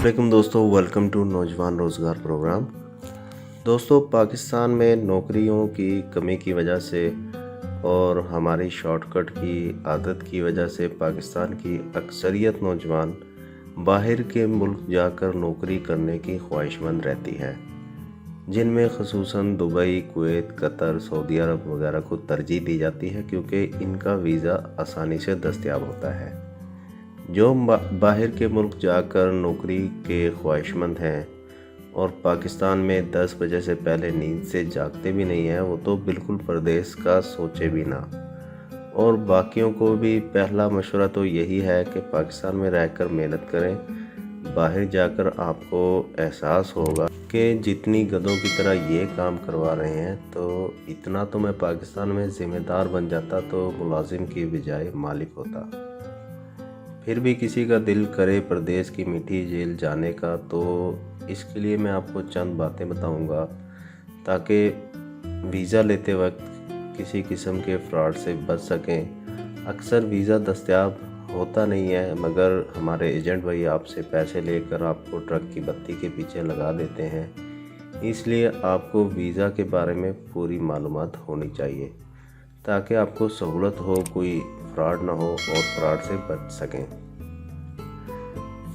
अस्सलामुअलैकुम दोस्तों, welcome to नौजवान रोज़गार प्रोग्राम। दोस्तों, पाकिस्तान में नौकरियों की कमी की वजह से और हमारी शॉर्टकट की आदत की वजह से पाकिस्तान की अक्सरियत नौजवान बाहर के मुल्क जाकर नौकरी करने की ख्वाहिशमंद रहती है, जिनमें ख़ुसूसन दुबई, कुवैत, कतर, सऊदी अरब वगैरह को तरजीह दी जाती है क्योंकि इनका वीज़ा आसानी से दस्तयाब होता है। जो बाहर के मुल्क जाकर नौकरी के ख्वाहिशमंद हैं और पाकिस्तान में 10 बजे से पहले नींद से जागते भी नहीं हैं, वो तो बिल्कुल परदेश का सोचे भी ना। और बाकियों को भी पहला मशवरा तो यही है कि पाकिस्तान में रहकर मेहनत करें। बाहर जाकर आपको एहसास होगा कि जितनी गधों की तरह ये काम करवा रहे हैं, तो इतना तो मैं पाकिस्तान में ज़िम्मेदार बन जाता तो मुलाजिम की बजाय मालिक होता। फिर भी किसी का दिल करे परदेश की मीठी जेल जाने का, तो इसके लिए मैं आपको चंद बातें बताऊंगा ताकि वीज़ा लेते वक्त किसी किस्म के फ्रॉड से बच सकें। अक्सर वीज़ा दस्तयाब होता नहीं है, मगर हमारे एजेंट भाई आपसे पैसे लेकर आपको ट्रक की बत्ती के पीछे लगा देते हैं। इसलिए आपको वीज़ा के बारे में पूरी मालूमात होनी चाहिए ताकि आपको सहूलत हो, कोई फ्रॉड ना हो और फ्रॉड से बच सकें।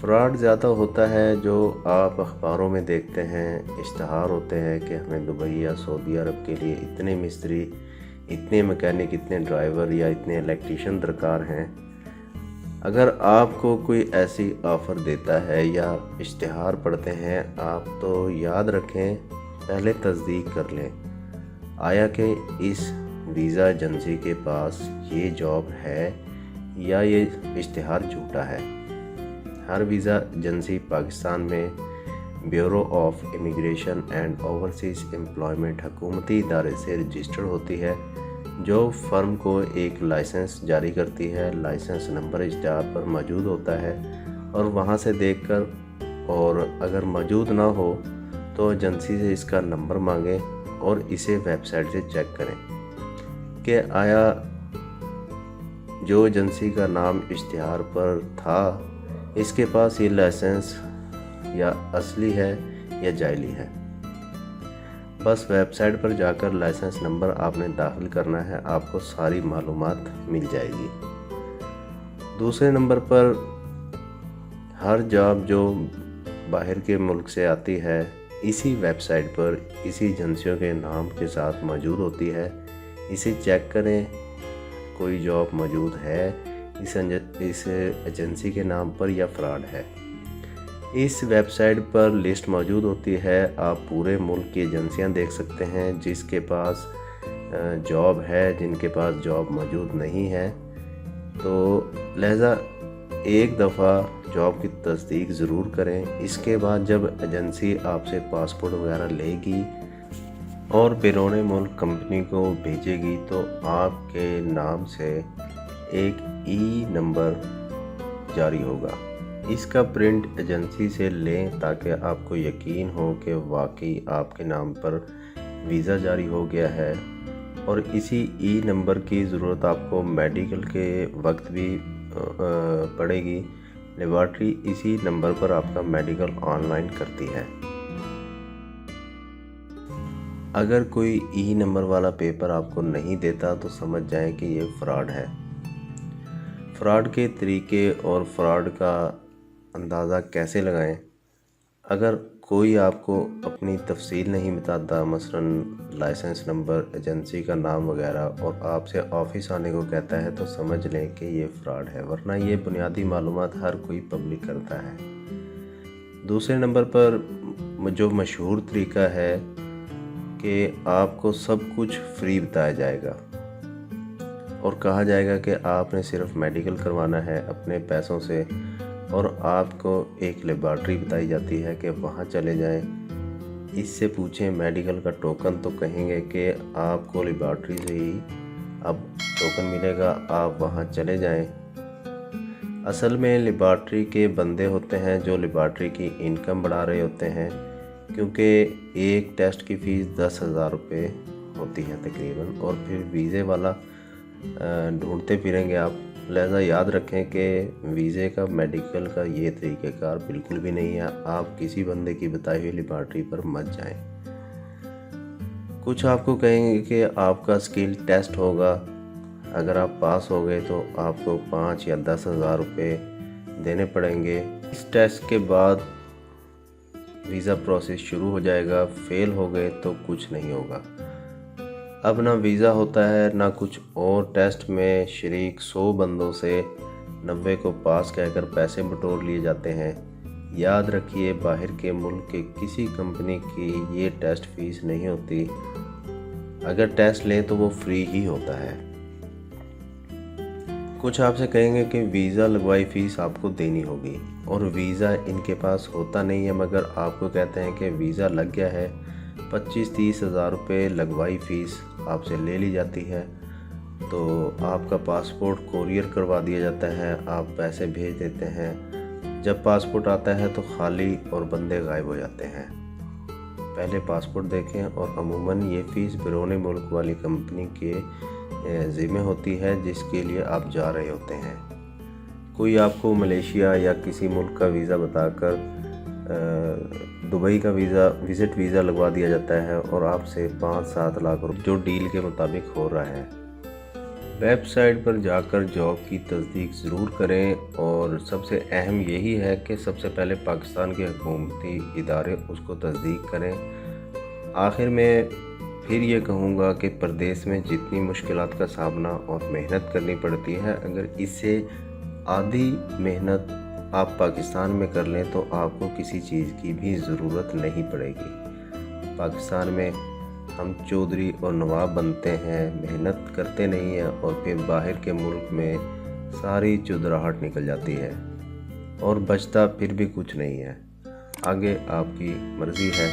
फ्रॉड ज़्यादा होता है जो आप अखबारों में देखते हैं, इश्तहार होते हैं कि हमें दुबई या सऊदी अरब के लिए इतने मिस्त्री, इतने मैकेनिक, इतने ड्राइवर या इतने इलेक्ट्रीशियन दरकार हैं। अगर आपको कोई ऐसी ऑफ़र देता है या इश्तहार पढ़ते हैं आप, तो याद रखें, पहले तस्दीक कर लें आया कि इस वीज़ा एजेंसी के पास ये जॉब है या ये इश्तिहार झूठा है। हर वीज़ा एजेंसी पाकिस्तान में bureau of immigration and overseas employment हुकूमती इदारे से रजिस्टर्ड होती है, जो फर्म को एक लाइसेंस जारी करती है। लाइसेंस नंबर इश्तिहार पर मौजूद होता है और वहाँ से देखकर, और अगर मौजूद ना हो तो एजेंसी से इसका नंबर मांगें और इसे वेबसाइट से चेक करें कि आया जो एजेंसी का नाम इश्तिहार पर था, इसके पास ये लाइसेंस या असली है या जाली है। बस वेबसाइट पर जाकर लाइसेंस नंबर आपने दाखिल करना है, आपको सारी मालूमात मिल जाएगी। दूसरे नंबर पर हर जॉब जो बाहर के मुल्क से आती है, इसी वेबसाइट पर इसी एजेंसियों के नाम के साथ मौजूद होती है। इसे चेक करें, कोई जॉब मौजूद है इस एजेंसी के नाम पर या फ्रॉड है। इस वेबसाइट पर लिस्ट मौजूद होती है, आप पूरे मुल्क की एजेंसियां देख सकते हैं जिसके पास जॉब है, जिनके पास जॉब मौजूद नहीं है। तो लिहाजा एक दफ़ा जॉब की तस्दीक ज़रूर करें। इसके बाद जब एजेंसी आपसे पासपोर्ट वगैरह लेगी और बैरून मुल्क कंपनी को भेजेगी, तो आपके नाम से एक ई नंबर जारी होगा। इसका प्रिंट एजेंसी से लें ताकि आपको यकीन हो कि वाकई आपके नाम पर वीज़ा जारी हो गया है। और इसी ई नंबर की ज़रूरत आपको मेडिकल के वक्त भी पड़ेगी। लेबॉर्ट्री इसी नंबर पर आपका मेडिकल ऑनलाइन करती है। अगर कोई ई नंबर वाला पेपर आपको नहीं देता तो समझ जाएं कि ये फ्रॉड है। फ्रॉड के तरीके और फ्रॉड का अंदाज़ा कैसे लगाएं? अगर कोई आपको अपनी तफसील नहीं बताता, मसलन लाइसेंस नंबर, एजेंसी का नाम वगैरह, और आपसे ऑफिस आने को कहता है, तो समझ लें कि ये फ्रॉड है, वरना ये बुनियादी मालूमात हर कोई पब्लिक करता है। दूसरे नंबर पर जो मशहूर तरीका है कि आपको सब कुछ फ्री बताया जाएगा और कहा जाएगा कि आपने सिर्फ मेडिकल करवाना है अपने पैसों से, और आपको एक लेबॉर्ट्री बताई जाती है कि वहाँ चले जाएं, इससे पूछें मेडिकल का टोकन, तो कहेंगे कि आपको लेबॉर्ट्री से ही अब टोकन मिलेगा, आप वहाँ चले जाएं। असल में लेबॉर्ट्री के बंदे होते हैं जो लेबॉर्ट्री की इनकम बढ़ा रहे होते हैं, क्योंकि एक टेस्ट की फ़ीस 10,000 रुपये होती है तकरीबन, और फिर वीज़े वाला ढूंढते फिरेंगे आप लहज़ा याद रखें कि वीज़े का मेडिकल का ये तरीक़ाकार बिल्कुल भी नहीं है। आप किसी बंदे की बताई हुई लेबॉर्ट्री पर मत जाएं। कुछ आपको कहेंगे कि आपका स्किल टेस्ट होगा, अगर आप पास हो गए तो आपको 5 या 10 हज़ार रुपये देने पड़ेंगे। इस टेस्ट के बाद वीज़ा प्रोसेस शुरू हो जाएगा। फेल हो गए तो कुछ नहीं होगा। अब ना वीज़ा होता है ना कुछ और। टेस्ट में शरीक 100 बंदों से 90 को पास कहकर पैसे बटोर लिए जाते हैं। याद रखिए, बाहर के मुल्क के किसी कंपनी की ये टेस्ट फीस नहीं होती। अगर टेस्ट लें तो वो फ्री ही होता है। कुछ आपसे कहेंगे कि वीज़ा लगवाई फ़ीस आपको देनी होगी, और वीज़ा इनके पास होता नहीं है, मगर आपको कहते हैं कि वीज़ा लग गया है, 25-30 हज़ार रुपये लगवाई फ़ीस आपसे ले ली जाती है। तो आपका पासपोर्ट कोरियर करवा दिया जाता है, आप पैसे भेज देते हैं। जब पासपोर्ट आता है तो खाली और बंदे गायब हो जाते हैं। पहले पासपोर्ट देखें, और अमूमन ये फ़ीस बैरून मुल्क वाली कंपनी के ज़िम्मे होती है जिसके लिए आप जा रहे होते हैं। कोई आपको मलेशिया या किसी मुल्क का वीज़ा बताकर दुबई का विज़िट वीज़ा लगवा दिया जाता है, और आपसे 5-7 लाख रुपये जो डील के मुताबिक हो रहा है। वेबसाइट पर जाकर जॉब की तस्दीक ज़रूर करें, और सबसे अहम यही है कि सबसे पहले पाकिस्तान के हुकूमती इदारे उसको तस्दीक करें। आखिर में फिर ये कहूँगा कि परदेश में जितनी मुश्किलात का सामना और मेहनत करनी पड़ती है, अगर इससे आधी मेहनत आप पाकिस्तान में कर लें तो आपको किसी चीज़ की भी ज़रूरत नहीं पड़ेगी। पाकिस्तान में हम चौधरी और नवाब बनते हैं, मेहनत करते नहीं हैं, और फिर बाहर के मुल्क में सारी चुदराहट निकल जाती है और बचता फिर भी कुछ नहीं है। आगे आपकी मर्ज़ी है।